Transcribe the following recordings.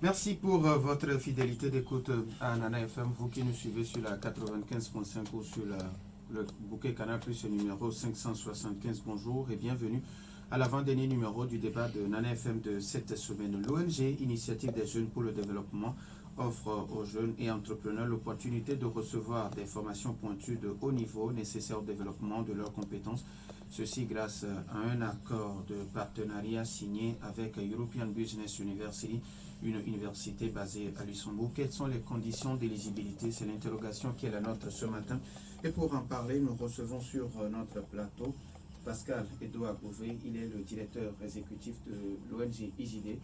Merci pour votre fidélité d'écoute à Nana FM, vous qui nous suivez sur la 95.5 ou sur le bouquet Canal Plus numéro 575. Bonjour et bienvenue à l'avant-dernier numéro du débat de Nana FM de cette semaine. L'ONG Initiative des Jeunes pour le Développement offre aux jeunes et entrepreneurs l'opportunité de recevoir des formations pointues de haut niveau nécessaires au développement de leurs compétences. Ceci grâce à un accord de partenariat signé avec European Business University, une université basée à Luxembourg. Quelles sont les conditions d'éligibilité? C'est l'interrogation qui est la nôtre ce matin. Et pour en parler, nous recevons sur notre plateau Pascal Edouard Bouvet. Il est le directeur exécutif de l'ONG IJD.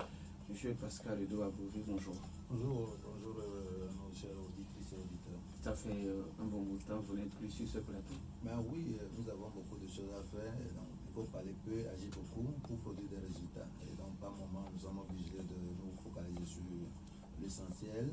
Monsieur Pascal Edouard Bouvet, bonjour. Bonjour, nos chers auditrices et auditeurs. Ça fait un bon bout de temps, vous n'êtes plus sur ce plateau. Ben oui, nous avons beaucoup de choses à faire. Et donc, il faut parler peu, agir beaucoup pour produire des résultats. Et donc, par moment, nous sommes obligés de nous focaliser sur l'essentiel.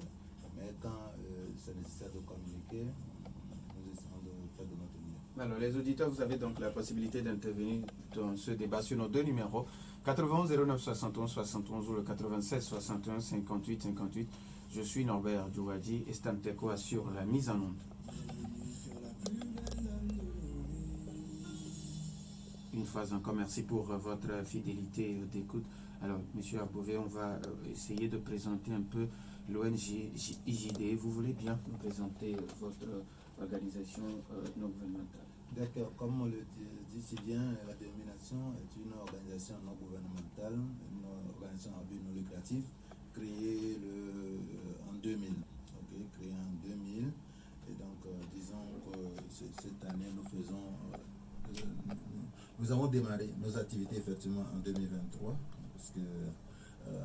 Mais quand c'est nécessaire de communiquer, nous essayons de faire de notre mieux. Alors, les auditeurs, vous avez donc la possibilité d'intervenir dans ce débat sur nos deux numéros, 91 09 71 71 ou le 96 61 58 58. Je suis Norbert Djouadi et Stamteko assure la mise en onde. Une fois encore, merci pour votre fidélité d'écoute. Alors, Monsieur Abouvé, on va essayer de présenter un peu l'ONG IJD. Vous voulez bien nous présenter votre organisation non gouvernementale? D'accord, comme on le dit si bien, la dénomination est une organisation non gouvernementale, une organisation à but non lucratif, créée en 2000. Créée en 2000. Et donc, disons que cette année, nous avons démarré nos activités effectivement en 2023, parce que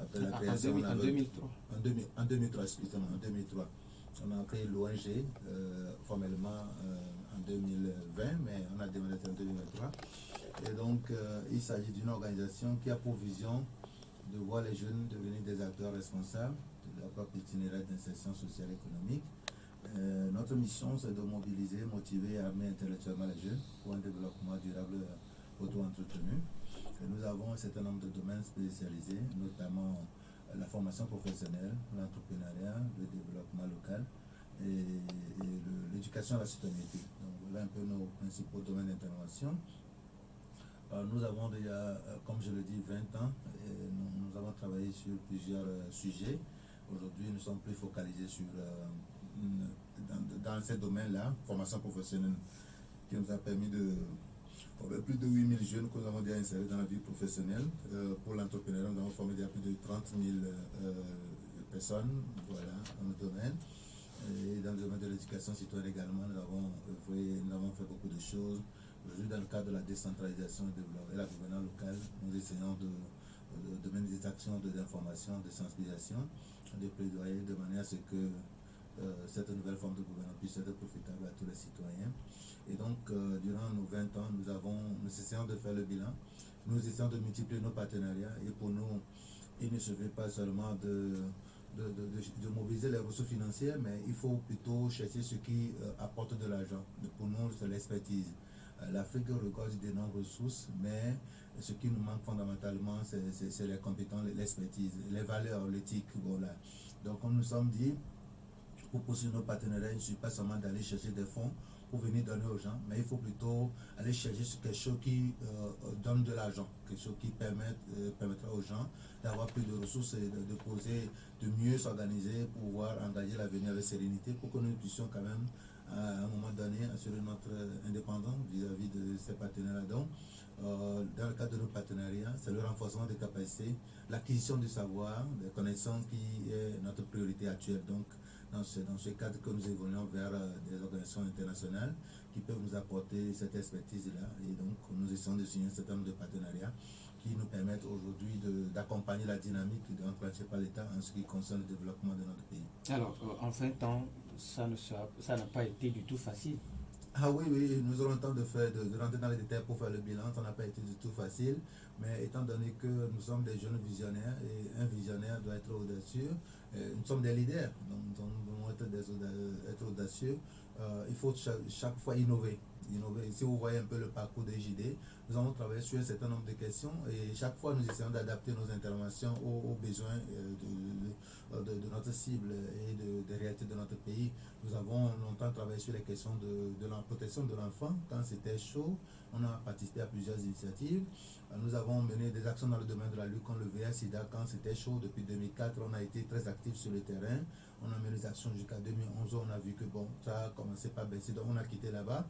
après la création en 2003. En 2003, excusez-moi, en 2003. On a créé l'ONG formellement en 2020, mais on a démarré en 2023. Et donc, il s'agit d'une organisation qui a pour vision de voir les jeunes devenir des acteurs responsables de leur propre itinéraire d'insertion sociale et économique. Notre mission, c'est de mobiliser, motiver et armer intellectuellement les jeunes pour un développement durable auto-entretenu. Et nous avons un certain nombre de domaines spécialisés, notamment la formation professionnelle, l'entrepreneuriat, le développement local et l'éducation à la citoyenneté. Donc voilà un peu nos principaux domaines d'intervention. Nous avons déjà, comme je le dis, 20 ans. Et nous avons travaillé sur plusieurs sujets. Aujourd'hui, nous sommes plus focalisés sur, dans ces domaines-là, formation professionnelle, qui nous a permis de plus de 8000 jeunes que nous avons déjà insérés dans la vie professionnelle. Pour l'entrepreneuriat, nous avons formé déjà plus de 30 000 personnes, voilà, dans le domaine. Et dans le domaine de l'éducation citoyenne également, nous avons fait beaucoup de choses. Aujourd'hui, dans le cadre de la décentralisation et la gouvernance locale, nous essayons de mener des actions d'information, de sensibilisation, de plaidoyer de manière à ce que cette nouvelle forme de gouvernance puisse être profitable à tous les citoyens. Et donc, durant nos 20 ans, nous essayons de faire le bilan, nous essayons de multiplier nos partenariats, et pour nous, il ne suffit pas seulement de mobiliser les ressources financières, mais il faut plutôt chercher ce qui apporte de l'argent. Pour nous, c'est l'expertise. L'Afrique regorge d'énormes ressources, mais ce qui nous manque fondamentalement, c'est les compétences, l'expertise, les valeurs, l'éthique. Voilà. Donc, comme nous sommes dit, pour poursuivre nos partenariats, il ne suffit pas seulement d'aller chercher des fonds pour venir donner aux gens, mais il faut plutôt aller chercher quelque chose qui donne de l'argent, quelque chose qui permettra aux gens d'avoir plus de ressources et de mieux s'organiser pour pouvoir engager l'avenir avec sérénité, pour que nous puissions quand même, à un moment donné, assurer notre indépendance vis-à-vis de ces partenaires-là. Donc, dans le cadre de nos partenariats, c'est le renforcement des capacités, l'acquisition du savoir, des connaissances qui est notre priorité actuelle. Donc, dans ce cadre que nous évoluons vers des organisations internationales qui peuvent nous apporter cette expertise-là. Et donc, nous essayons de signer un certain nombre de partenariats qui nous permettent aujourd'hui d'accompagner la dynamique enclenchée par l'État en ce qui concerne le développement de notre pays. Alors, en 20 ans, ça n'a pas été du tout facile. Ah oui, nous aurons le temps de rentrer dans les détails pour faire le bilan. Ça n'a pas été du tout facile, mais étant donné que nous sommes des jeunes visionnaires, et un visionnaire doit être audacieux, nous sommes des leaders, donc nous devons être audacieux. Il faut chaque fois innover. Si vous voyez un peu le parcours des JD, nous avons travaillé sur un certain nombre de questions et chaque fois nous essayons d'adapter nos interventions aux besoins notre cible et des réalités de notre pays. Nous avons longtemps travaillé sur les questions de la protection de l'enfant quand c'était chaud. On a participé à plusieurs initiatives. Nous avons mené des actions dans le domaine de la lutte contre le VIH-Sida quand c'était chaud. Depuis 2004, on a été très actifs sur le terrain. On a mené des actions jusqu'à 2011. On a vu que bon, ça a commencé par baisser, donc on a quitté là-bas.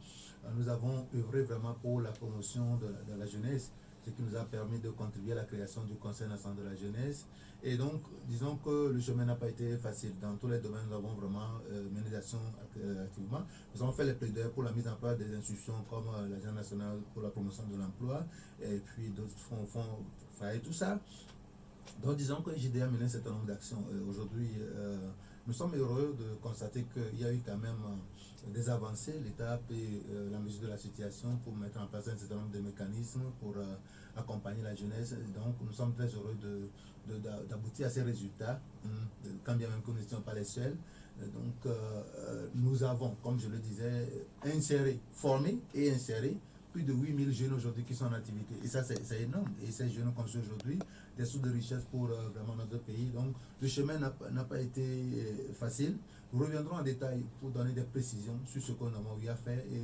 Nous avons œuvré vraiment pour la promotion de la jeunesse, ce qui nous a permis de contribuer à la création du Conseil national de la jeunesse. Et donc, disons que le chemin n'a pas été facile. Dans tous les domaines, nous avons vraiment mené des actions activement. Nous avons fait les plaidoyers pour la mise en place des institutions comme l'Agence nationale pour la promotion de l'emploi et puis d'autres fonds et tout ça. Donc, disons que JD a mené un certain nombre d'actions. Aujourd'hui, nous sommes heureux de constater qu'il y a eu quand même des avancées. L'État a pris la mesure de la situation pour mettre en place un certain nombre de mécanismes pour accompagner la jeunesse. Donc, nous sommes très heureux d'aboutir à ces résultats, quand bien même que nous n'étions pas les seuls. Donc, nous avons, comme je le disais, formé et inséré plus de 8000 jeunes aujourd'hui qui sont en activité. Et ça, c'est énorme. Et ces jeunes construisent aujourd'hui des sources de richesse pour vraiment notre pays. Donc, le chemin n'a pas été facile. Nous reviendrons en détail pour donner des précisions sur ce qu'on a eu à faire. Et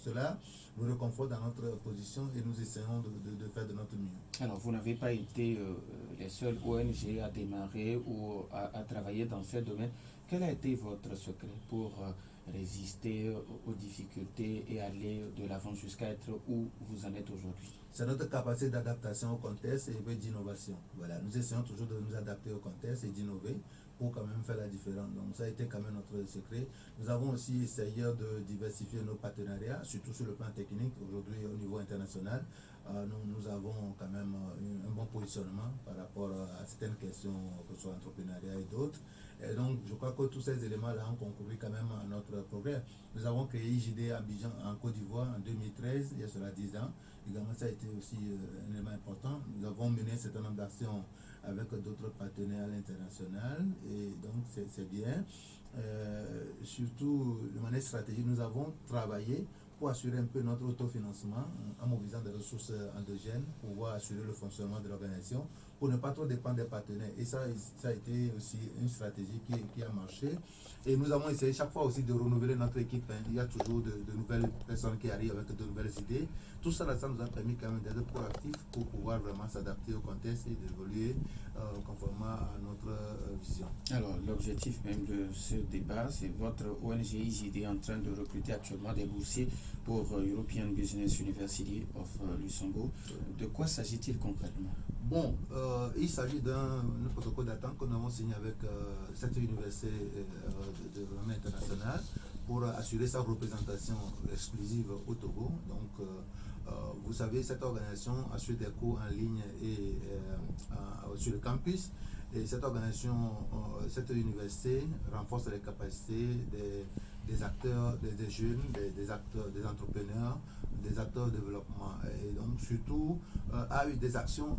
cela nous réconforte dans notre position et nous essayons de faire de notre mieux. Alors, vous n'avez pas été les seuls ONG à démarrer ou à travailler dans ce domaine. Quel a été votre secret pour résister aux difficultés et aller de l'avant jusqu'à être où vous en êtes aujourd'hui? C'est notre capacité d'adaptation au contexte et d'innovation. Voilà, nous essayons toujours de nous adapter au contexte et d'innover pour quand même faire la différence. Donc ça a été quand même notre secret. Nous avons aussi essayé de diversifier nos partenariats, surtout sur le plan technique, aujourd'hui au niveau international. Nous avons quand même un bon positionnement par rapport à certaines questions, que ce soit entrepreneuriat et d'autres. Et donc, je crois que tous ces éléments-là ont concouru quand même à notre progrès. Nous avons créé IJD à Abidjan en Côte d'Ivoire en 2013, il y a cela 10 ans. Également, ça a été aussi un élément important. Nous avons mené un certain nombre d'actions avec d'autres partenaires à l'international, et donc c'est bien. Surtout, de manière stratégique, nous avons travaillé pour assurer un peu notre autofinancement en mobilisant des ressources endogènes pour pouvoir assurer le fonctionnement de l'organisation, pour ne pas trop dépendre des partenaires. Et ça a été aussi une stratégie qui a marché. Et nous avons essayé chaque fois aussi de renouveler notre équipe. Il y a toujours de nouvelles personnes qui arrivent avec de nouvelles idées. Tout ça, ça nous a permis quand même d'être proactifs pour pouvoir vraiment s'adapter au contexte et d'évoluer conformément à notre vision. Alors, l'objectif même de ce débat, c'est votre ONG IJD en train de recruter actuellement des boursiers pour European Business University of Luxembourg. De quoi s'agit-il concrètement? Bon, il s'agit d'un protocole d'attente que nous avons signé avec cette université de développement international pour assurer sa représentation exclusive au Togo. Donc, vous savez, cette organisation assure des cours en ligne et sur le campus. Et cette organisation, cette université renforce les capacités des acteurs, des jeunes, des acteurs, des entrepreneurs, des acteurs de développement. Et donc, surtout, a eu des actions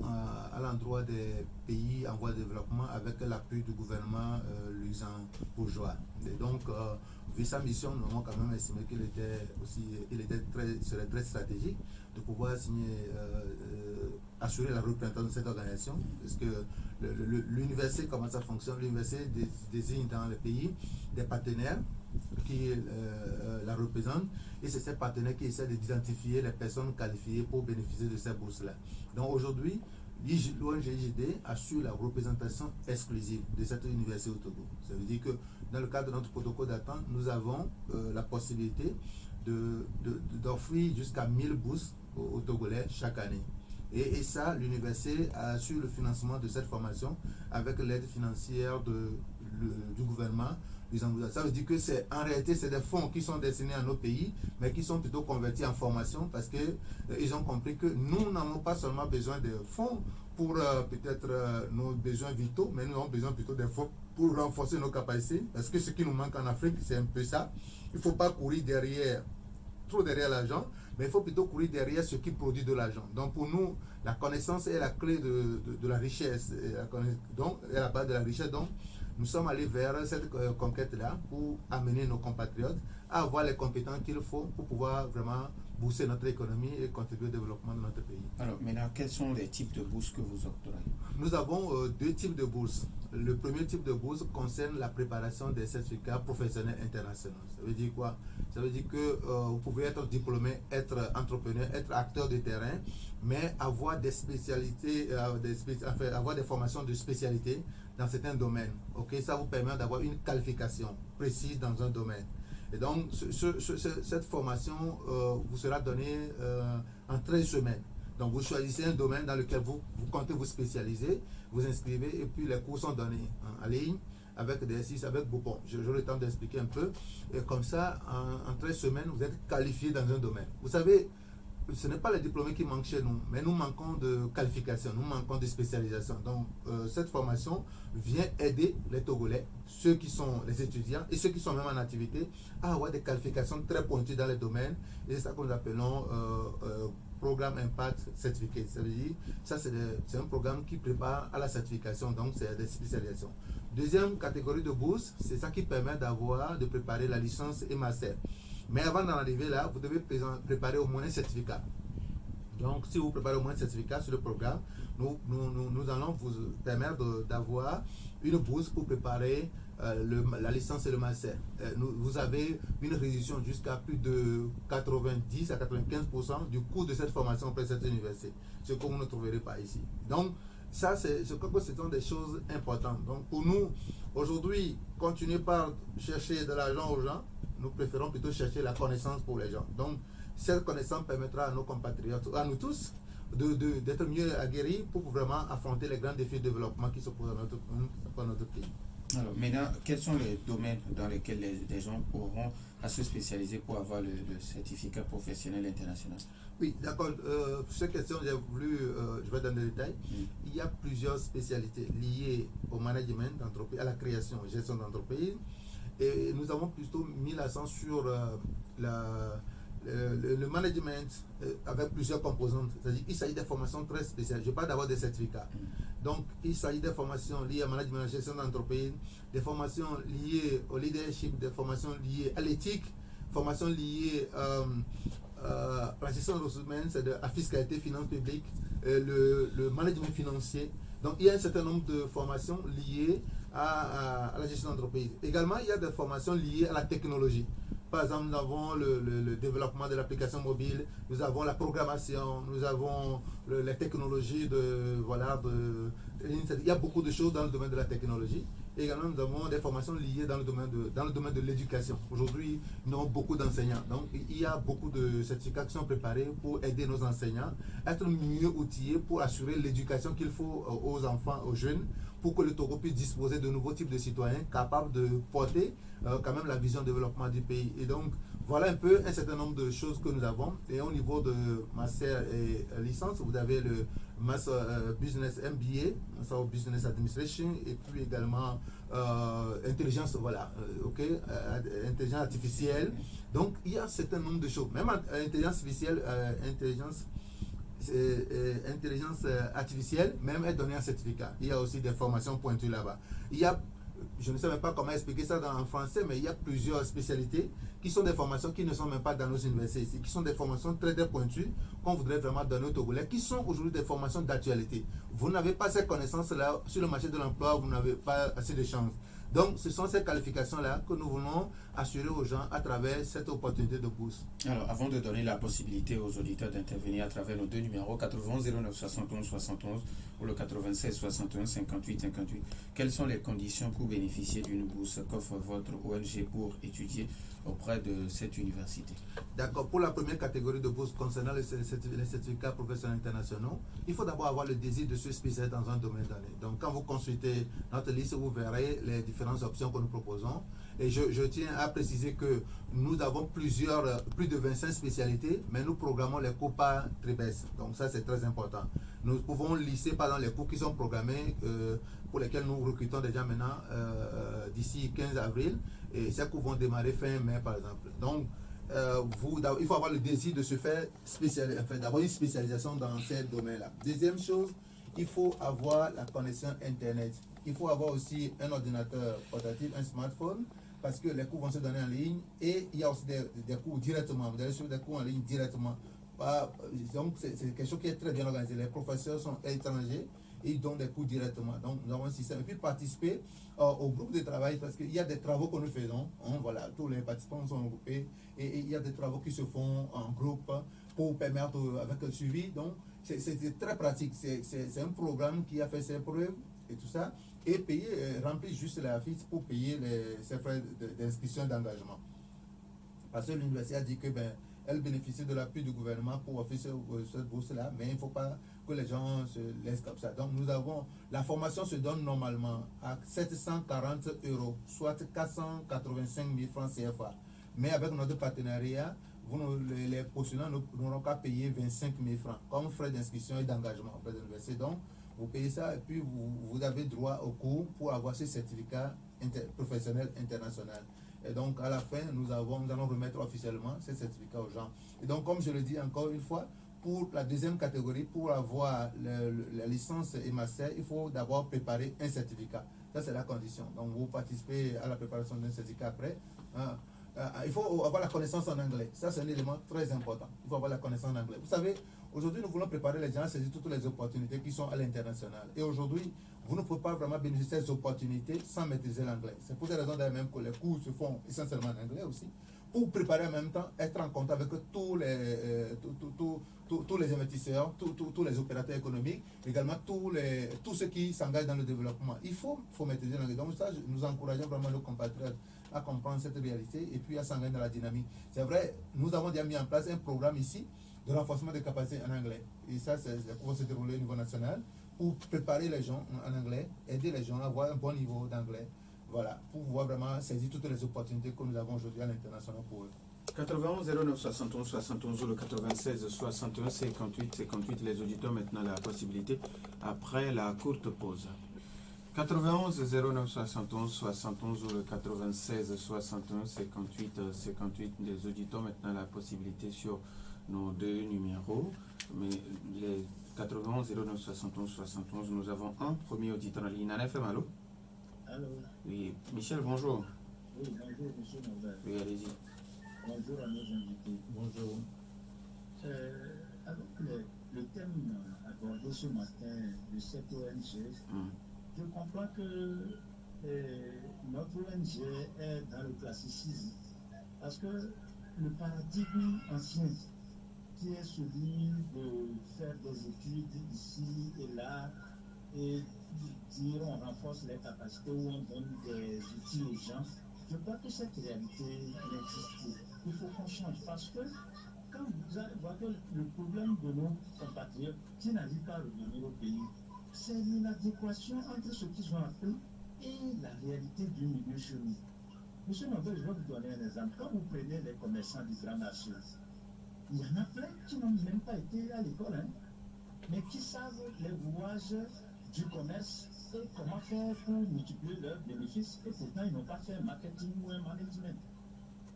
à l'endroit des pays en voie de développement avec l'appui du gouvernement luxembourgeois. Et donc, vu sa mission, nous avons quand même estimé qu'il serait très stratégique de pouvoir assurer la représentation de cette organisation, parce que l'université, comment ça fonctionne? L'université désigne dans le pays des partenaires qui la représentent, et c'est ces partenaires qui essaient d'identifier les personnes qualifiées pour bénéficier de ces bourses-là. Donc aujourd'hui, l'ONG IJD assure la représentation exclusive de cette université au Togo. Ça veut dire que dans le cadre de notre protocole d'attente, nous avons la possibilité d'offrir jusqu'à 1000 bourses aux Togolais chaque année. Et ça, l'université assure le financement de cette formation avec l'aide financière du gouvernement. Ça veut dire que en réalité, c'est des fonds qui sont destinés à nos pays, mais qui sont plutôt convertis en formation parce qu'ils ont compris que nous n'avons pas seulement besoin de fonds pour peut-être nos besoins vitaux, mais nous avons besoin plutôt de fonds pour renforcer nos capacités, parce que ce qui nous manque en Afrique, c'est un peu ça. Il ne faut pas courir trop derrière l'argent, mais il faut plutôt courir derrière ce qui produit de l'argent. Donc pour nous, la connaissance est la clé de la richesse, donc est la base de la richesse. Donc nous sommes allés vers cette conquête-là pour amener nos compatriotes à avoir les compétences qu'il faut pour pouvoir vraiment booster notre économie et contribuer au développement de notre pays. Alors maintenant, quels sont les types de bourses que vous octroyez? Nous avons deux types de bourses. Le premier type de bourse concerne la préparation des certificats professionnels internationaux. Ça veut dire quoi? Ça veut dire que vous pouvez être diplômé, être entrepreneur, être acteur de terrain, mais avoir des spécialités, avoir des formations de spécialité dans certains domaines. Okay? Ça vous permet d'avoir une qualification précise dans un domaine. Et donc, cette formation vous sera donnée en 13 semaines. Donc, vous choisissez un domaine dans lequel vous comptez vous spécialiser, vous inscrivez et puis les cours sont donnés en ligne avec des exercices, avec beaucoup. J'aurai le temps d'expliquer un peu. Et comme ça, en 13 semaines, vous êtes qualifié dans un domaine. Vous savez, ce n'est pas les diplômés qui manquent chez nous, mais nous manquons de qualification, nous manquons de spécialisation. Donc, cette formation vient aider les Togolais, ceux qui sont les étudiants et ceux qui sont même en activité, à avoir des qualifications très pointues dans les domaines. Et c'est ça que nous appelons programme Impact Certificate. Ça veut dire, ça c'est un programme qui prépare à la certification, donc c'est des spécialisations. Deuxième catégorie de bourse, c'est ça qui permet de préparer la licence et master. Mais avant d'en arriver là, vous devez préparer au moins un certificat. Donc, si vous préparez au moins un certificat sur le programme, nous allons vous permettre d'avoir une bourse pour préparer la licence et le master. Vous avez une réduction jusqu'à plus de 90 à 95% du coût de cette formation auprès de cette université. Ce que vous ne trouverez pas ici. Donc, ça, je crois que ce sont des choses importantes. Donc, pour nous, aujourd'hui, continuer par chercher de l'argent aux gens, nous préférons plutôt chercher la connaissance pour les gens. Donc, cette connaissance permettra à nos compatriotes, à nous tous, d'être mieux aguerris pour vraiment affronter les grands défis de développement qui se posent dans notre pays. Alors, maintenant, quels sont les domaines dans lesquels les gens auront à se spécialiser pour avoir le certificat professionnel international? Oui, d'accord. Pour cette question, je vais dans les détails. Il y a plusieurs spécialités liées au management d'entreprise, à la création et gestion d'entreprise. Et nous avons plutôt mis l'accent sur le management avec plusieurs composantes. C'est-à-dire qu'il s'agit des formations très spéciales. Je parle d'avoir des certificats. Donc, il s'agit des formations liées au management, à la gestion d'entreprise, des formations liées au leadership, des formations liées à l'éthique, formations liées à la gestion des ressources humaines, c'est de la fiscalité, finances publiques, le management financier. Donc, il y a un certain nombre de formations liées à la gestion d'entreprise. Également, il y a des formations liées à la technologie. Par exemple, nous avons le développement de l'application mobile, nous avons la programmation, nous avons les technologies il y a beaucoup de choses dans le domaine de la technologie. Également, nous avons des formations liées dans le domaine de l'éducation. Aujourd'hui, nous avons beaucoup d'enseignants. Donc, il y a beaucoup de certificats qui sont préparés pour aider nos enseignants à être mieux outillés pour assurer l'éducation qu'il faut aux enfants, aux jeunes, pour que le Togo puisse disposer de nouveaux types de citoyens capables de porter quand même la vision de développement du pays. Et donc, voilà un peu un certain nombre de choses que nous avons. Et au niveau de master et licence, vous avez le Master Business MBA, Master Business Administration, et puis également intelligence, intelligence artificielle. Donc, il y a un certain nombre de choses. Même intelligence artificielle, intelligence artificielle, même est donné un certificat. Il y a aussi des formations pointues là-bas. Je ne sais même pas comment expliquer ça en français, mais il y a plusieurs spécialités qui sont des formations qui ne sont même pas dans nos universités ici, qui sont des formations très très pointues qu'on voudrait vraiment donner aux Togolais, qui sont aujourd'hui des formations d'actualité. Vous n'avez pas ces connaissances-là sur le marché de l'emploi, vous n'avez pas assez de chances. Donc, ce sont ces qualifications-là que nous voulons assurer aux gens à travers cette opportunité de bourse. Alors, avant de donner la possibilité aux auditeurs d'intervenir à travers nos deux numéros, 91 09 71 71 ou le 96 61 58 58, quelles sont les conditions pour bénéficier d'une bourse qu'offre votre ONG pour étudier auprès de cette université? D'accord. Pour la première catégorie de bourse concernant les certificats professionnels internationaux, il faut d'abord avoir le désir de se spécialiser dans un domaine donné. Donc, quand vous consultez notre liste, vous verrez les différentes options que nous proposons. Et je tiens à préciser que nous avons plus de 25 spécialités, mais nous programmons les cours par trimestre. Donc ça, c'est très important. Nous pouvons lister par exemple les cours qui sont programmés, pour lesquels nous recrutons déjà maintenant d'ici 15 avril. Et ces cours vont démarrer fin mai, par exemple. Donc, il faut avoir le désir de se faire d'avoir une spécialisation dans ces domaines-là. Deuxième chose, il faut avoir la connexion Internet. Il faut avoir aussi un ordinateur portatif, un smartphone, parce que les cours vont se donner en ligne et il y a aussi des cours directement. Vous allez suivre des cours en ligne directement. Donc, c'est quelque chose qui est très bien organisé. Les professeurs sont étrangers et ils donnent des cours directement. Donc, nous avons un système. Et puis, participer au groupe de travail parce qu'il y a des travaux que nous faisons. Voilà, tous les participants sont regroupés et il y a des travaux qui se font en groupe pour permettre avec le suivi. Donc, c'est très pratique. C'est un programme qui a fait ses preuves et tout ça. Et payer, remplir juste la fiche pour payer ses frais d'inscription et d'engagement. Parce que l'université a dit que elle bénéficie de l'appui du gouvernement pour offrir cette bourse-là, mais il ne faut pas que les gens se laissent comme ça. Donc la formation se donne normalement à 740 €, soit 485 000 francs CFA. Mais avec notre partenariat, les postulants n'auront qu'à payer 25 000 francs comme frais d'inscription et d'engagement auprès de l'université. Donc, vous payez ça et puis vous avez droit au cours pour avoir ce certificat professionnel international. Et donc, à la fin, nous allons remettre officiellement ces certificats aux gens. Et donc, comme je le dis encore une fois, pour la deuxième catégorie, pour avoir la licence et master, il faut d'abord préparer un certificat. Ça, c'est la condition. Donc, vous participez à la préparation d'un certificat après. Il faut avoir la connaissance en anglais. Ça, c'est un élément très important. Il faut avoir la connaissance en anglais. Vous savez, aujourd'hui, nous voulons préparer les gens à saisir toutes les opportunités qui sont à l'international. Et aujourd'hui, vous ne pouvez pas vraiment bénéficier de ces opportunités sans maîtriser l'anglais. C'est pour cette raison d'ailleurs même que les cours se font essentiellement en anglais aussi, pour préparer en même temps, être en contact avec tous les investisseurs, tous les opérateurs économiques, également tous ceux qui s'engagent dans le développement. Il faut maîtriser l'anglais. Donc ça, nous encourageons vraiment nos compatriotes à comprendre cette réalité et puis à s'engager dans la dynamique. C'est vrai, nous avons déjà mis en place un programme ici de renforcement des capacités en anglais. Et ça, ça va se dérouler au niveau national pour préparer les gens en anglais, aider les gens à avoir un bon niveau d'anglais. Voilà, pour pouvoir vraiment saisir toutes les opportunités que nous avons aujourd'hui à l'international pour eux. 91 09 71 71 ou le 96 61 58 58, les auditeurs maintenant la possibilité après la courte pause. 91 09 71 71 ou le 96 61 58 58, les auditeurs maintenant la possibilité sur nos deux numéros, mais les 91 09 71 71, nous avons un premier auditeur en ligne. Nana FM, allô? Allô? Oui, Michel, bonjour. Oui, bonjour, monsieur Nobel. Oui, allez-y. Bonjour à nos invités. Bonjour. Avec le thème abordé ce matin de cette ONG, je comprends que notre ONG est dans le classicisme. Parce que le paradigme ancien, qui est celui de faire des études ici et là, et dire on renforce les capacités ou on donne des outils aux gens, je crois que cette réalité n'existe plus. Il faut qu'on change parce que quand vous allez voir que le problème de nos compatriotes qui n'arrivent pas à revenir au pays, c'est l'inadéquation entre ce qu'ils ont appris et la réalité du milieu chez nous. Monsieur Nobel, je vais vous donner un exemple. Quand vous prenez les commerçants du Grand Marché, il y en a plein qui n'ont même pas été à l'école, mais qui savent les rouages du commerce et comment faire pour multiplier leurs bénéfices, et pourtant ils n'ont pas fait un marketing ou un management.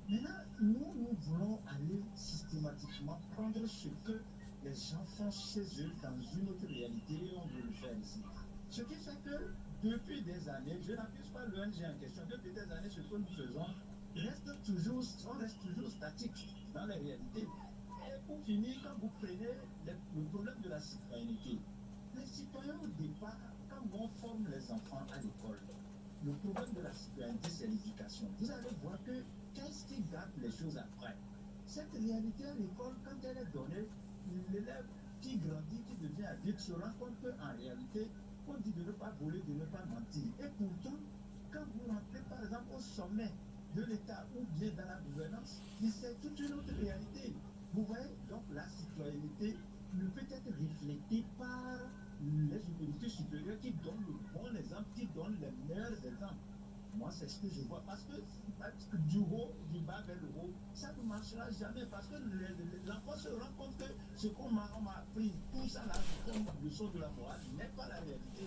Maintenant, nous voulons aller systématiquement prendre ce que les gens font chez eux dans une autre réalité et on veut le faire ici. Ce qui fait que depuis des années, je n'accuse pas l'ONG en question, depuis des années, ce que nous faisons on reste toujours statique dans les réalités. Et pour finir, quand vous prenez le problème de la citoyenneté, les citoyens au départ, quand on forme les enfants à l'école, le problème de la citoyenneté, c'est l'éducation. Vous allez voir que qu'est-ce qui gâte les choses après? Cette réalité à l'école, quand elle est donnée, l'élève qui grandit, qui devient adulte, se rend compte qu'en réalité, on dit de ne pas voler, de ne pas mentir. Et pourtant, quand vous rentrez par exemple au sommet de l'État ou bien dans la gouvernance, c'est toute une autre réalité. Vous voyez, donc la citoyenneté ne peut être reflétée par les autorités supérieures qui donnent le bon exemple, qui donnent les meilleurs exemples. Moi, c'est ce que je vois. Parce que du haut, du bas vers le haut, ça ne marchera jamais. Parce que l'enfant se rend compte que ce qu'on m'a appris, tout ça là, comme leçon de la morale, n'est pas la réalité.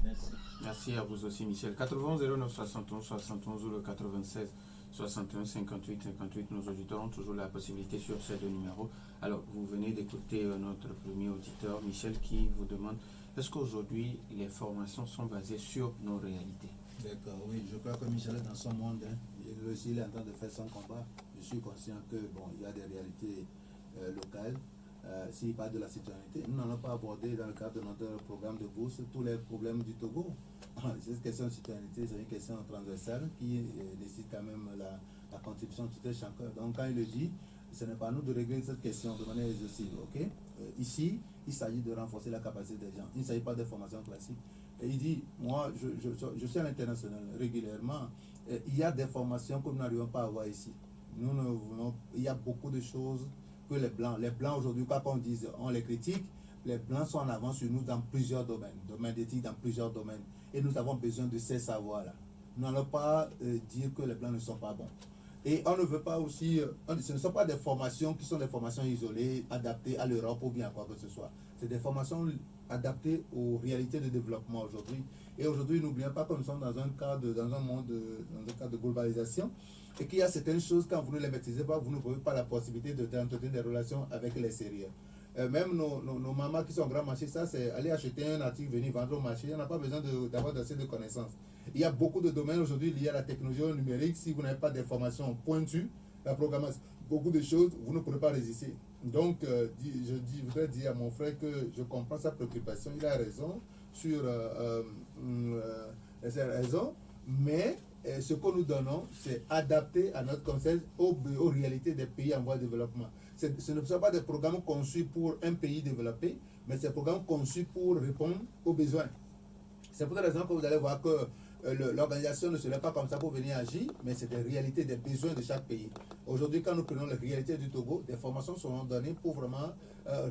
Merci. Merci à vous aussi, Michel. 91 09 71 71 ou le 96 61 58 58, nos auditeurs ont toujours la possibilité sur ces deux numéros. Alors, vous venez d'écouter notre premier auditeur, Michel, qui vous demande est-ce qu'aujourd'hui les formations sont basées sur nos réalités? D'accord, oui, je crois que Michel est dans son monde. Hein. Lui aussi, il est en train de faire son combat. Je suis conscient que, bon, il y a des réalités locales. S'il parle de la citoyenneté, nous n'allons pas aborder dans le cadre de notre programme de bourse tous les problèmes du Togo. Cette question de citoyenneté, c'est une question transversale qui nécessite quand même la contribution de tout un chacun. Donc, quand il le dit, ce n'est pas à nous de régler cette question de manière exhaustive. Okay? Ici, il s'agit de renforcer la capacité des gens. Il ne s'agit pas de formation classique. Et il dit, moi, je suis à l'international régulièrement. Il y a des formations que nous n'arrivons pas à avoir ici. Nous ne voulons, il y a beaucoup de choses que les Blancs aujourd'hui, quoi qu'on dise, on les critique, les Blancs sont en avance sur nous dans plusieurs domaines d'éthique, dans plusieurs domaines. Et nous avons besoin de ces savoirs-là. Nous n'allons pas dire que les Blancs ne sont pas bons. Et on ne veut pas aussi, ce ne sont pas des formations qui sont des formations isolées, adaptées à l'Europe ou bien à quoi que ce soit. C'est des formations adaptées aux réalités de développement aujourd'hui. Et aujourd'hui, n'oublions pas que nous sommes dans un cadre, dans un monde, dans un cadre de globalisation, et qu'il y a certaines choses, quand vous ne les maîtrisez pas, vous ne pouvez pas la possibilité d'entretenir des relations avec l'extérieur. Même nos mamans qui sont au grand marché, ça c'est aller acheter un article, venir vendre au marché, on n'a pas besoin d'avoir assez de connaissances. Il y a beaucoup de domaines aujourd'hui liés à la technologie numérique. Si vous n'avez pas de formation pointue, la programmation, beaucoup de choses, vous ne pourrez pas résister. Donc, je voudrais dire à mon frère que je comprends sa préoccupation. Il a raison sur ses raisons, mais ce que nous donnons, c'est adapté à notre conseil aux réalités des pays en voie de développement. Ce ne sont pas des programmes conçus pour un pays développé, mais c'est des programmes conçus pour répondre aux besoins. C'est pour cette raison que vous allez voir que l'organisation ne se lève pas comme ça pour venir agir, mais c'est des réalités, des besoins de chaque pays. Aujourd'hui, quand nous prenons les réalités du Togo, des formations seront données pour vraiment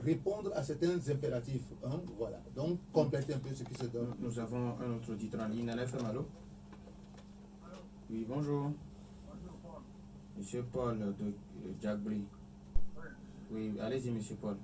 répondre à certains impératifs. Hein, voilà. Donc, compléter un peu ce qui se donne. Nous avons un autre auditeur en ligne. NFM, allô? Oui, bonjour. Monsieur Paul de Jagbri. Oui, allez-y, monsieur Paul.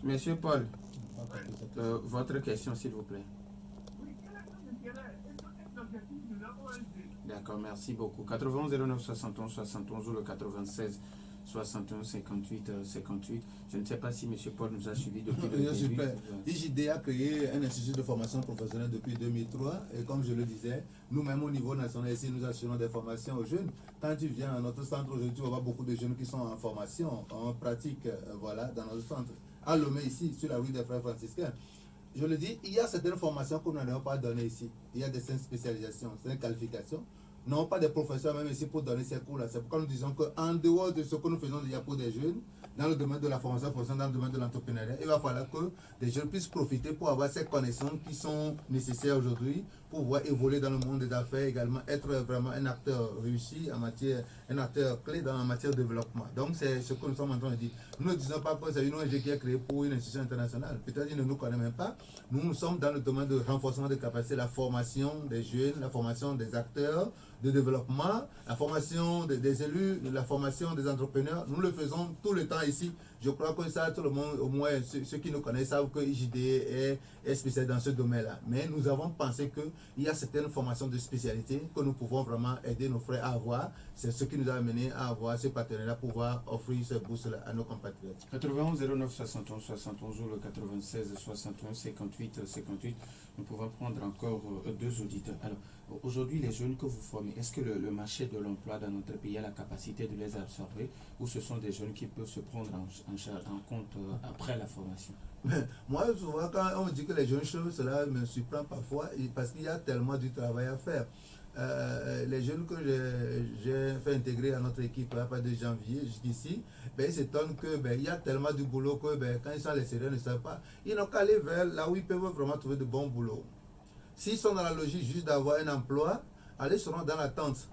Monsieur Paul, votre question, s'il vous plaît. D'accord, merci beaucoup. 91 09 71 71 ou le 96 61 58 58. Je ne sais pas si M. Paul nous a suivis depuis le début. Super. IJD a créé un institut de formation professionnelle depuis 2003 et comme je le disais, nous-mêmes au niveau national ici, nous assurons des formations aux jeunes. Quand tu viens à notre centre aujourd'hui, tu vas voir beaucoup de jeunes qui sont en formation, en pratique, voilà, dans notre centre. À Lomé ici, sur la rue des Frères franciscains. Je le dis, il y a certaines formations que nous n'avons pas données ici. Il y a des spécialisations, des qualifications. Non, pas des professeurs même ici pour donner ces cours-là. C'est pourquoi nous disons qu'en dehors de ce que nous faisons déjà pour des jeunes, dans le domaine de la formation professionnelle, dans le domaine de l'entrepreneuriat, il va falloir que des jeunes puissent profiter pour avoir ces connaissances qui sont nécessaires aujourd'hui pour pouvoir évoluer dans le monde des affaires, également être vraiment un acteur réussi en matière, un acteur clé dans la matière de développement. Donc c'est ce que nous sommes en train de dire. Nous ne disons pas que c'est une ONG qui est créée pour une institution internationale. Peut-être qu'ils ne nous connaissent même pas. Nous sommes dans le domaine de renforcement des capacités, la formation des jeunes, la formation des acteurs de développement, la formation des élus, la formation des entrepreneurs. Nous le faisons tout le temps ici. Je crois que ça, tout le monde, au moins ceux qui nous connaissent, savent que IJD est spécialisé dans ce domaine-là. Mais nous avons pensé qu'il y a certaines formations de spécialité que nous pouvons vraiment aider nos frères à avoir. C'est ce qui nous a amené à avoir ce partenariat pour pouvoir offrir ce bourse-là à nos compatriotes. 91 09 71 71 ou le 96 61 58 58. Nous pouvons prendre encore deux auditeurs. Alors, aujourd'hui, les jeunes que vous formez, est-ce que le marché de l'emploi dans notre pays a la capacité de les absorber ou ce sont des jeunes qui peuvent se prendre en compte après la formation? Moi, souvent, quand on me dit que les jeunes chômeurs, cela me surprend parfois parce qu'il y a tellement du travail à faire. Les jeunes que j'ai fait intégrer à notre équipe à partir de janvier jusqu'ici, ben, ils s'étonnent qu'il y a tellement de boulot que quand ils sont à l'extérieur, ils ne savent pas. Ils n'ont qu'à aller vers là où ils peuvent vraiment trouver de bons boulots. S'ils sont dans la logique juste d'avoir un emploi, allez seront dans l'attente.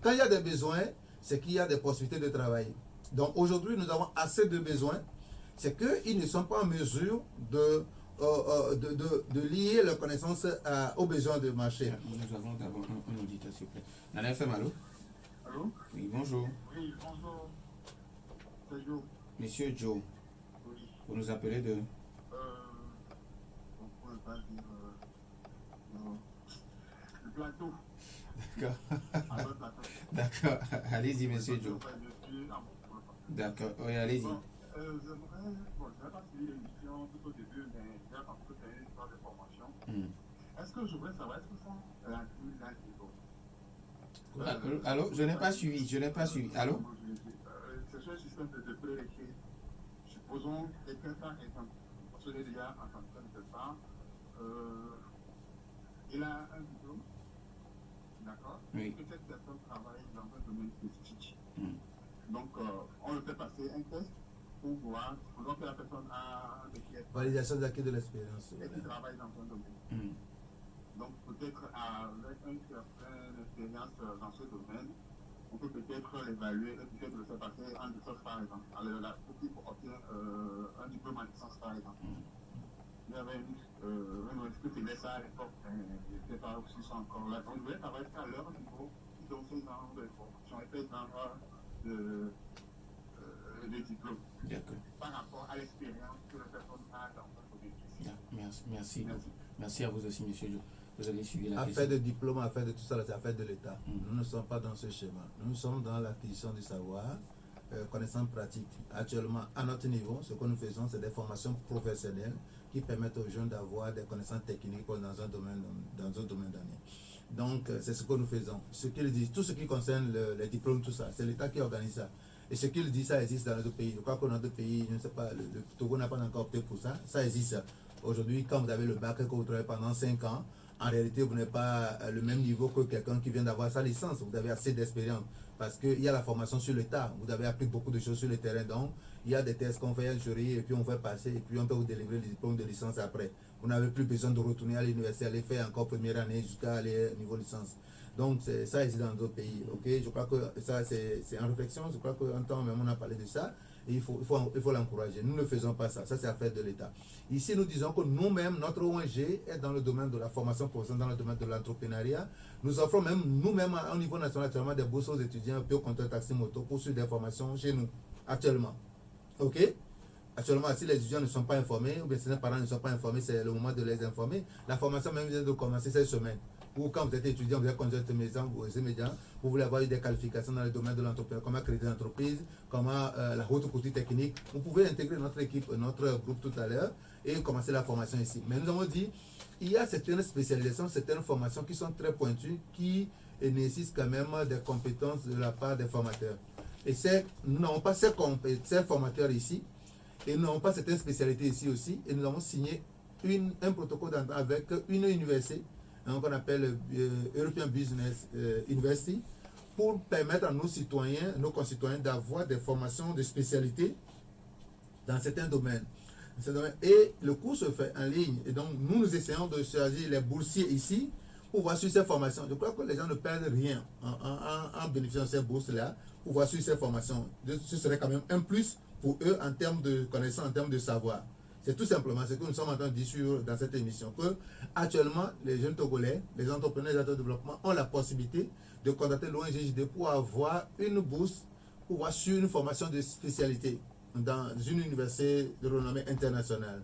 Quand il y a des besoins, c'est qu'il y a des possibilités de travailler. Donc aujourd'hui, nous avons assez de besoins. C'est qu'ils ne sont pas en mesure de lier leurs connaissances aux besoins du marché. Nous avons d'abord un auditeur, s'il vous plaît. Nana FM, allô? Allô? Oui, bonjour. Oui, bonjour. C'est Joe. Monsieur Joe, Oui. vous nous appelez de... On ne pourrait pas dire le plateau. D'accord. Alors, plateau. D'accord. Allez-y, monsieur Joe. D'accord. Oui, allez-y. Bon, je n'ai pas suivi l'émission tout au début, mais j'ai compris que c'est une histoire de formation. Est-ce que je voudrais savoir, est-ce que ça inclut l'antidote? Allô, je n'ai pas suivi. Allô? C'est sur un système de prérequis. Supposons quelqu'un, par exemple, je l'ai déjà en train de ça, il a un diplôme, d'accord? Oui. Et que cette personne travaille dans un domaine spécifique. Donc, on le fait passer un test pour voir, donc la personne a des pièces. Validation d'acquis de l'expérience. Et qui travaille dans un domaine. Donc, peut-être avec une certaine expérience dans ce domaine, on peut peut-être l'évaluer et peut-être le faire passer en licence, par exemple. Alors, la copie pour obtenir un diplôme en licence, par exemple. Il y avait un esprit qui faisait ça à l'époque, je ne sais pas si c'est encore là. Donc, je voulais savoir à leur niveau, ils ont fait genre de formation et fait genre de diplôme. D'accord. Par rapport à l'expérience que la personne a dans son bénéfice. Merci à vous aussi, monsieur Joe. Vous avez suivi la Affaire de diplôme, affaire de tout ça, c'est affaire de l'État. Nous ne sommes pas dans ce schéma. Nous sommes dans l'acquisition du savoir, connaissance pratique. Actuellement, à notre niveau, ce que nous faisons, c'est des formations professionnelles qui permettent aux jeunes d'avoir des connaissances techniques dans un domaine donné. Donc, c'est ce que nous faisons. Ce qu'ils disent, tout ce qui concerne les diplômes, tout ça, c'est l'État qui organise ça. Et ce qu'ils disent, ça existe dans notre pays. Je crois que notre pays, je ne sais pas, le Togo n'a pas encore opté pour ça. Ça existe. Aujourd'hui, quand vous avez le bac et que vous travaillez pendant 5 ans, en réalité, vous n'êtes pas le même niveau que quelqu'un qui vient d'avoir sa licence. Vous avez assez d'expérience. Parce qu'il y a la formation sur le tas. Vous avez appris beaucoup de choses sur le terrain. Donc, il y a des tests qu'on fait à un jury et puis on fait passer et puis on peut vous délivrer le diplôme de licence après. Vous n'avez plus besoin de retourner à l'université, aller faire encore première année jusqu'à aller au niveau licence. Donc, ça existe dans d'autres pays. Okay? Je crois que ça, c'est en réflexion. Je crois qu'un temps même, on a parlé de ça. Et il faut l'encourager. Nous ne faisons pas ça. Ça, c'est affaire de l'État. Ici, nous disons que nous-mêmes, notre ONG est dans le domaine de la formation professionnelle, dans le domaine de l'entrepreneuriat. Nous offrons même, nous-mêmes, au niveau national, actuellement, des bourses aux étudiants au compteur taxi moto pour suivre des formations chez nous, actuellement. OK? Actuellement, si les étudiants ne sont pas informés, ou bien si les parents ne sont pas informés, c'est le moment de les informer. La formation même vient de commencer cette semaine. Ou quand vous êtes étudiant, vous êtes conducteur de maison, vous voulez avoir eu des qualifications dans le domaine de l'entreprise, comment créer des entreprises, comment la haute couture technique. Vous pouvez intégrer notre équipe, notre groupe tout à l'heure et commencer la formation ici. Mais nous avons dit, il y a certaines spécialisations, certaines formations qui sont très pointues, qui nécessitent quand même des compétences de la part des formateurs. Et nous n'avons pas ces formateurs ici, et nous n'avons pas certaines spécialités ici aussi, et nous avons signé un protocole d'entente avec une université, qu'on appelle European Business University, pour permettre à nos citoyens, nos concitoyens, d'avoir des formations de spécialité dans certains domaines. Et le cours se fait en ligne. Et donc, nous essayons de choisir les boursiers ici pour voir sur ces formations. Je crois que les gens ne perdent rien en bénéficiant de ces bourses-là pour voir sur ces formations. Ce serait quand même un plus pour eux en termes de connaissances, en termes de savoir. C'est tout simplement ce que nous sommes en train de dire dans cette émission, que actuellement, les jeunes Togolais, les entrepreneurs de développement ont la possibilité de contacter l'ONG pour avoir une bourse, pour voir sur une formation de spécialité dans une université de renommée internationale.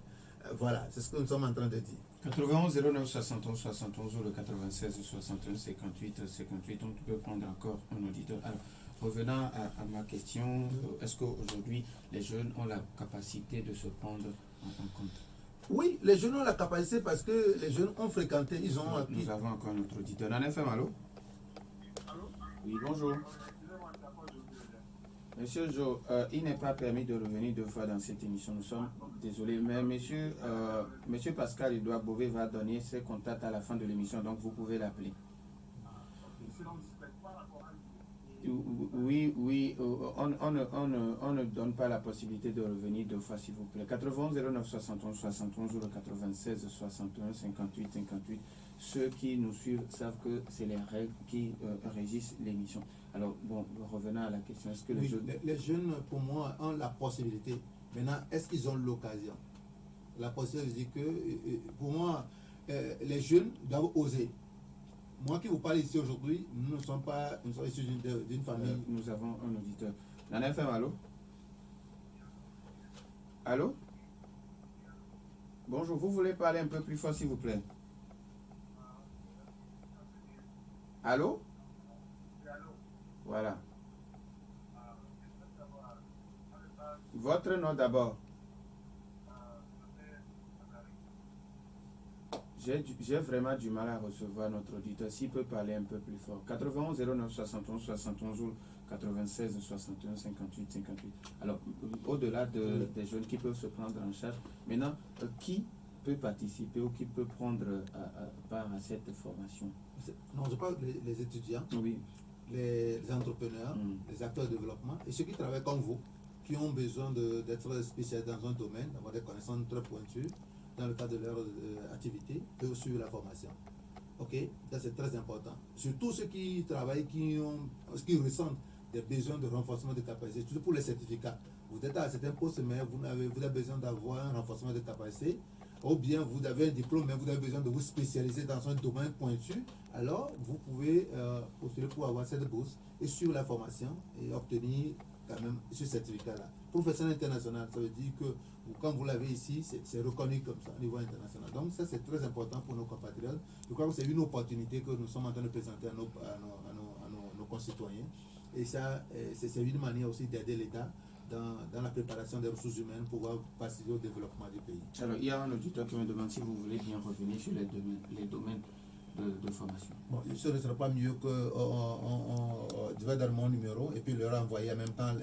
Voilà, c'est ce que nous sommes en train de dire. 91 09 71 71 ou le 96 61 58 58, on peut prendre encore un auditeur. Alors, revenant à ma question, est-ce qu'aujourd'hui les jeunes ont la capacité de se prendre en compte? Oui, les jeunes ont la capacité parce que les jeunes ont fréquenté, ils ont appris. Nous avons encore notre auditeur. En FM, allô? Allô? Oui, bonjour. Monsieur Joe, il n'est pas permis de revenir deux fois dans cette émission. Nous sommes désolés, mais monsieur Pascal Edouard Beauvais va donner ses contacts à la fin de l'émission, donc vous pouvez l'appeler. Oui, on ne donne pas la possibilité de revenir deux fois, s'il vous plaît. 91 09 71 71 ou le 96 61 58 58. Ceux qui nous suivent savent que c'est les règles qui régissent l'émission. Alors, bon, revenons à la question. Est-ce que les jeunes, pour moi, ont la possibilité. Maintenant, est-ce qu'ils ont l'occasion? La possibilité que, pour moi, les jeunes doivent oser. Moi qui vous parle ici aujourd'hui, nous ne sommes pas issus d'une famille. Nous avons un auditeur. Dans FM, allô? Allô? Bonjour, vous voulez parler un peu plus fort s'il vous plaît? Allô? Voilà. Votre nom d'abord. J'ai vraiment du mal à recevoir notre auditeur. S'il peut parler un peu plus fort. 91 09 71 71 ou 96 61 58 58. Alors, au-delà des jeunes qui peuvent se prendre en charge, maintenant, qui peut participer ou qui peut prendre part à cette formation? Non, je parle des étudiants, Oui. les entrepreneurs, les acteurs de développement et ceux qui travaillent comme vous, qui ont besoin d'être spécialisés dans un domaine, d'avoir des connaissances très pointues dans le cadre de leur activité et suivre la formation. Ok, ça c'est très important. Surtout ceux qui travaillent, qui ressentent des besoins de renforcement de capacité, surtout pour les certificats. Vous êtes à un certain poste, mais vous avez besoin d'avoir un renforcement de capacité, ou bien vous avez un diplôme, mais vous avez besoin de vous spécialiser dans un domaine pointu, alors vous pouvez postuler pour avoir cette bourse et suivre la formation et obtenir quand même ce certificat-là. Professionnel international, ça veut dire que quand vous l'avez ici, c'est reconnu comme ça au niveau international. Donc ça c'est très important pour nos compatriotes. Je crois que c'est une opportunité que nous sommes en train de présenter à nos concitoyens. Et ça, c'est une manière aussi d'aider l'État dans la préparation des ressources humaines pour pouvoir participer au développement du pays. Alors, il y a un auditeur qui me demande si vous voulez bien revenir sur les domaines de formation. Bon, ce ne serait pas mieux que je vais dans mon numéro et puis leur envoyer en même temps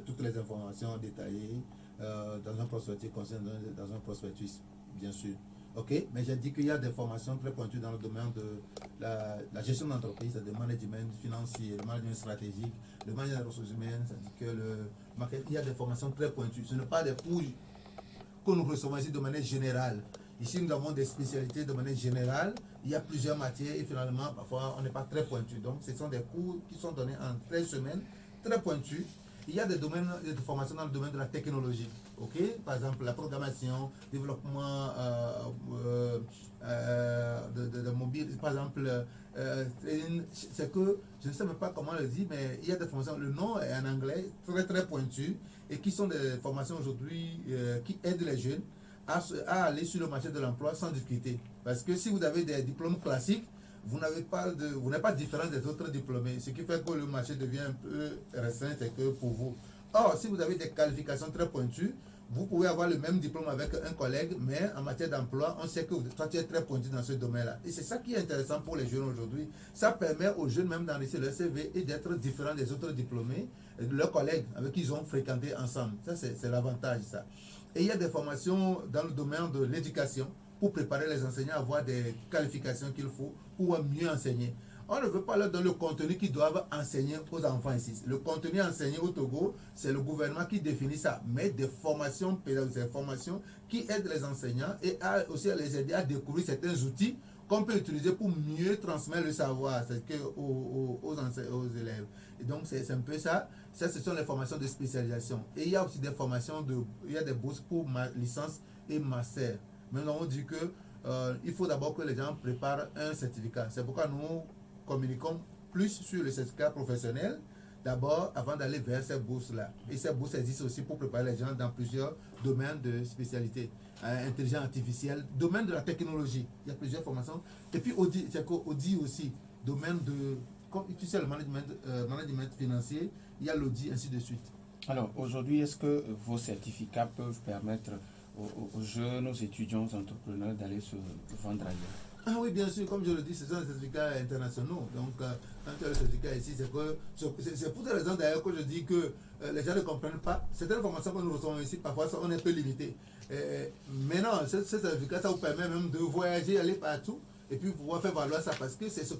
toutes les informations détaillées dans un prospectus concernant dans un prospectus, bien sûr. Ok, mais j'ai dit qu'il y a des formations très pointues dans le domaine de la gestion d'entreprise, le management financier, le management stratégique, le management des ressources humaines, c'est-à-dire que il y a des formations très pointues. Ce ne sont pas des cours que nous recevons ici de manière générale. Ici, nous avons des spécialités de manière générale. Il y a plusieurs matières et finalement, parfois, on n'est pas très pointu. Donc, ce sont des cours qui sont donnés en 13 semaines, très pointus. Il y a des domaines de formation dans le domaine de la technologie. Okay? Par exemple, la programmation, développement de mobile. Par exemple, c'est que, je ne sais même pas comment le dire, mais il y a des formations, le nom est en anglais, très très pointu, et qui sont des formations aujourd'hui qui aident les jeunes à aller sur le marché de l'emploi sans difficulté. Parce que si vous avez des diplômes classiques, vous n'êtes pas différent des autres diplômés. Ce qui fait que le marché devient un peu restreint, c'est que pour vous. Or, si vous avez des qualifications très pointues, vous pouvez avoir le même diplôme avec un collègue, mais en matière d'emploi, on sait que toi, tu es très pointu dans ce domaine-là. Et c'est ça qui est intéressant pour les jeunes aujourd'hui. Ça permet aux jeunes même d'enrichir leur CV et d'être différents des autres diplômés, de leurs collègues avec qui ils ont fréquenté ensemble. Ça, c'est l'avantage, ça. Et il y a des formations dans le domaine de l'éducation pour préparer les enseignants à avoir des qualifications qu'il faut pour mieux enseigner. On ne veut pas leur donner le contenu qu'ils doivent enseigner aux enfants ici. Le contenu enseigné au Togo, c'est le gouvernement qui définit ça. Mais des formations pédagogiques, des formations qui aident les enseignants et aussi à les aider à découvrir certains outils qu'on peut utiliser pour mieux transmettre le savoir aux élèves. Et donc, c'est un peu ça. Ça, ce sont les formations de spécialisation. Et il y a aussi des formations, il y a des bourses pour licence et master. Mais nous avons dit qu'il faut d'abord que les gens préparent un certificat. C'est pourquoi nous communiquons plus sur le certificat professionnel d'abord avant d'aller vers ces bourses-là. Et ces bourses existent aussi pour préparer les gens dans plusieurs domaines de spécialité. Intelligence artificielle, domaine de la technologie. Il y a plusieurs formations. Et puis Audi aussi, domaine de, comme tu sais, le management financier, il y a l'audit, ainsi de suite. Alors aujourd'hui, est-ce que vos certificats peuvent permettre aux jeunes, aux étudiants, aux entrepreneurs d'aller se vendre ailleurs? Ah oui, bien sûr, comme je le dis, ce sont des certificats internationaux. Donc, quand tu as le certificat ici, c'est pour cette raison d'ailleurs que je dis que les gens ne comprennent pas. Certaines formations que nous recevons ici, parfois, on est un peu limité. Mais non, ce certificat, ça vous permet même de voyager, aller partout, et puis pouvoir faire valoir ça, parce que c'est ce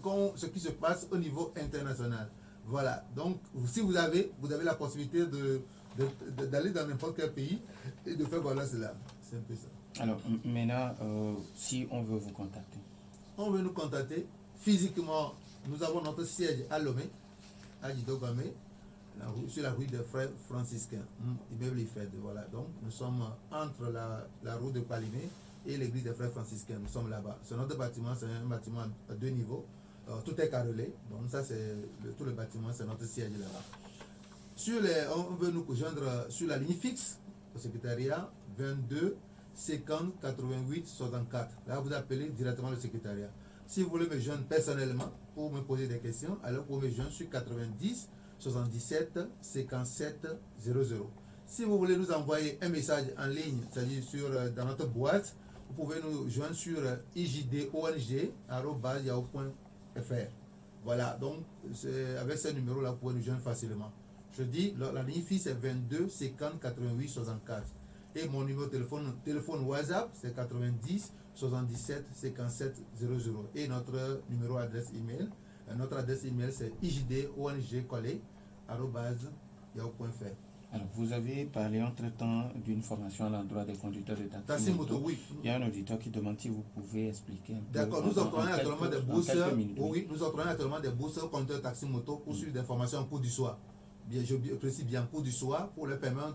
qui se passe au niveau international. Voilà. Donc, si vous avez la possibilité d'aller dans n'importe quel pays et de faire valoir cela. C'est un peu ça. Alors, maintenant, si on veut vous contacter. On veut nous contacter. Physiquement, nous avons notre siège à Lomé, à Jidogame, sur la rue des Frères Franciscains, immeuble Ifed. Voilà. Donc, nous sommes entre la rue de Palimé et l'église des Frères Franciscains. Nous sommes là-bas. C'est notre bâtiment, c'est un bâtiment à 2 niveaux. Tout est carrelé. Donc, ça, c'est tout le bâtiment, c'est notre siège là-bas. On veut nous joindre sur la ligne fixe au secrétariat 22 50 88 64. Là, vous appelez directement le secrétariat. Si vous voulez me joindre personnellement pour me poser des questions, alors vous me joindre sur 90 77 57 00. Si vous voulez nous envoyer un message en ligne, c'est-à-dire dans notre boîte, vous pouvez nous joindre sur ijdong@yahoo.fr. Voilà, donc avec ce numéro-là, vous pouvez nous joindre facilement. Je dis, la ligne fixe est 22 50 88 64. Et mon numéro de téléphone WhatsApp, c'est 90 77 57 00. Et notre numéro adresse email, notre adresse email, c'est ijdongcollet@yahoo.fr. Alors, vous avez parlé entre-temps d'une formation à l'endroit des conducteurs de taxi moto. Oui. Il y a un auditeur qui demande si vous pouvez expliquer un peu. D'accord, nous octroyons actuellement des bourses. Oui, nous octroyons actuellement des bourses aux conducteurs de taxi moto pour suivre des formations en cours du soir. Bien, je précise bien en cours du soir pour leur permettre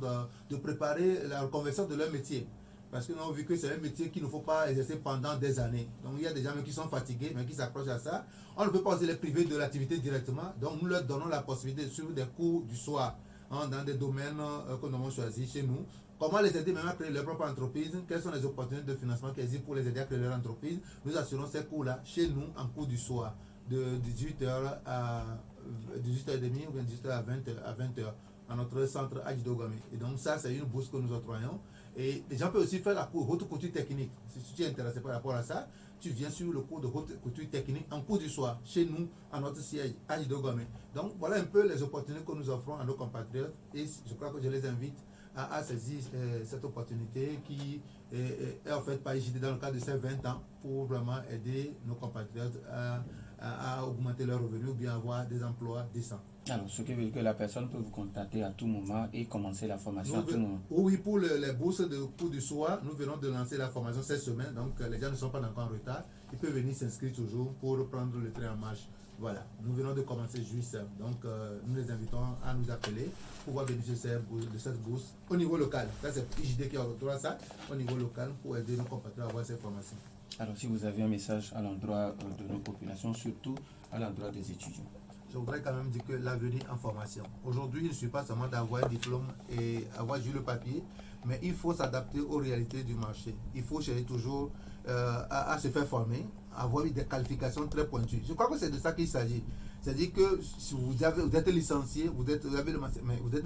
de préparer la reconversion de leur métier. Parce que nous avons vu que c'est un métier qu'il ne faut pas exercer pendant des années. Donc il y a des gens qui sont fatigués, mais qui s'accrochent à ça. On ne peut pas aussi les priver de l'activité directement. Donc nous leur donnons la possibilité de suivre des cours du soir dans des domaines que nous avons choisis chez nous. Comment les aider même à créer leur propre entreprise? Quelles sont les opportunités de financement qui existent pour les aider à créer leur entreprise? Nous assurons ces cours-là chez nous en cours du soir, de 18h à 18h30 ou bien 18h à 20h à notre centre Adjidogame. Et donc ça, c'est une bourse que nous octroyons. Et les gens peuvent aussi faire la haute couture technique. Si tu es intéressé par rapport à ça, tu viens sur le cours de haute couture technique en cours du soir, chez nous, à notre siège, à Idogame. Donc voilà un peu les opportunités que nous offrons à nos compatriotes. Et je crois que je les invite à saisir cette opportunité qui est offerte par IJD dans le cadre de ces 20 ans pour vraiment aider nos compatriotes à augmenter leurs revenus ou bien avoir des emplois décents. Alors, ce qui veut dire que la personne peut vous contacter à tout moment et commencer la formation à tout moment. Oui, pour les bourses de cours du soir, nous venons de lancer la formation cette semaine, donc les gens ne sont pas encore en retard. Ils peuvent venir s'inscrire toujours pour prendre le train en marche. Voilà, nous venons de commencer juste, donc nous les invitons à nous appeler pour pouvoir bénéficier de cette bourse au niveau local. Ça, c'est IJD qui octroie ça au niveau local pour aider nos compatriotes à avoir cette formation. Alors, si vous avez un message à l'endroit de nos populations, surtout à l'endroit des étudiants. Je voudrais quand même dire que l'avenir en formation. Aujourd'hui, il ne suffit pas seulement d'avoir un diplôme et avoir juste le papier, mais il faut s'adapter aux réalités du marché. Il faut chercher toujours à se faire former, avoir des qualifications très pointues. Je crois que c'est de ça qu'il s'agit. C'est-à-dire que si vous êtes licencié, vous êtes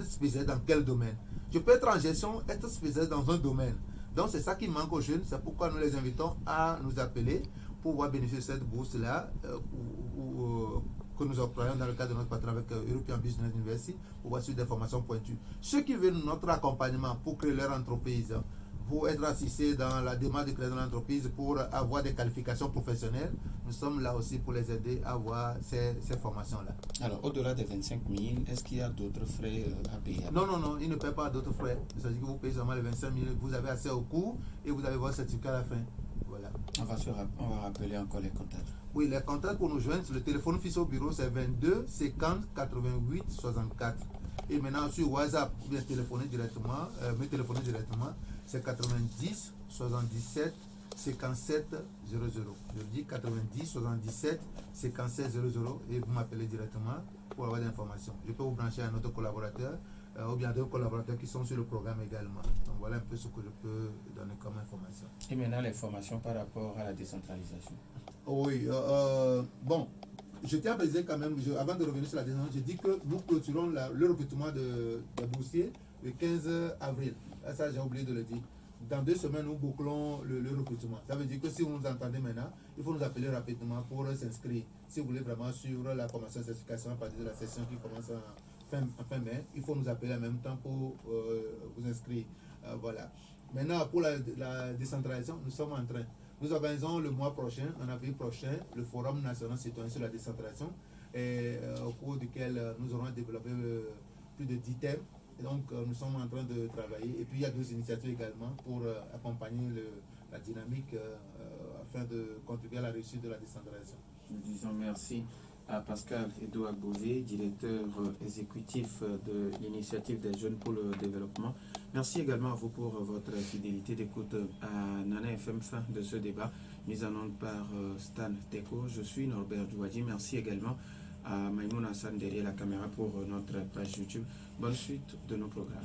spécialisé dans quel domaine? Je peux être en gestion, être spécialisé dans un domaine. Donc c'est ça qui manque aux jeunes. C'est pourquoi nous les invitons à nous appeler pour pouvoir bénéficier de cette bourse-là que nous octroyons dans le cadre de notre partenariat avec European Business University pour voir sur des formations pointues. Ceux qui veulent notre accompagnement pour créer leur entreprise, pour être assistés dans la démarche de créer une entreprise, pour avoir des qualifications professionnelles, nous sommes là aussi pour les aider à avoir ces formations-là. Alors, au-delà des 25 000, est-ce qu'il y a d'autres frais à payer? Non, ils ne paient pas d'autres frais. C'est-à-dire que vous payez seulement les 25 000, vous avez accès au cours et vous avez votre certificat à la fin. Voilà. On va rappeler encore les contacts. Oui, les contacts pour nous joindre, le téléphone fixe au bureau, c'est 22 50 88 64. Et maintenant, sur WhatsApp, vous pouvez téléphoner directement, c'est 90 77 57 00. Je dis 90 77 57 00 et vous m'appelez directement pour avoir des informations. Je peux vous brancher à notre collaborateur ou bien d'autres collaborateurs qui sont sur le programme également. Donc voilà un peu ce que je peux donner comme information. Et maintenant, les formations par rapport à la décentralisation. Oui, bon, je tiens à préciser quand même, avant de revenir sur la décentralisation, je dis que nous clôturons le recrutement des boursiers le 15 avril. Ça, j'ai oublié de le dire. Dans 2 semaines, nous bouclons le recrutement. Ça veut dire que si vous nous entendez maintenant, il faut nous appeler rapidement pour s'inscrire. Si vous voulez vraiment suivre la formation de certification à partir de la session qui commence en fin mai, il faut nous appeler en même temps pour vous inscrire. Voilà. Maintenant, pour la décentralisation, nous sommes en train. Nous organisons le mois prochain, en avril prochain, le Forum national citoyen sur la décentralisation, au cours duquel nous aurons développé plus de 10 thèmes. Et donc, nous sommes en train de travailler. Et puis, il y a d'autres initiatives également pour accompagner la dynamique afin de contribuer à la réussite de la décentralisation. Nous disons merci à Pascal Edouard Bouvet, directeur exécutif de l'initiative des jeunes pour le développement. Merci également à vous pour votre fidélité d'écoute à Nana FM, fin de ce débat, mis en onde par Stan Teko. Je suis Norbert Douadi. Merci également à Maïmoun Hassan derrière la caméra pour notre page YouTube. Bonne suite de nos programmes.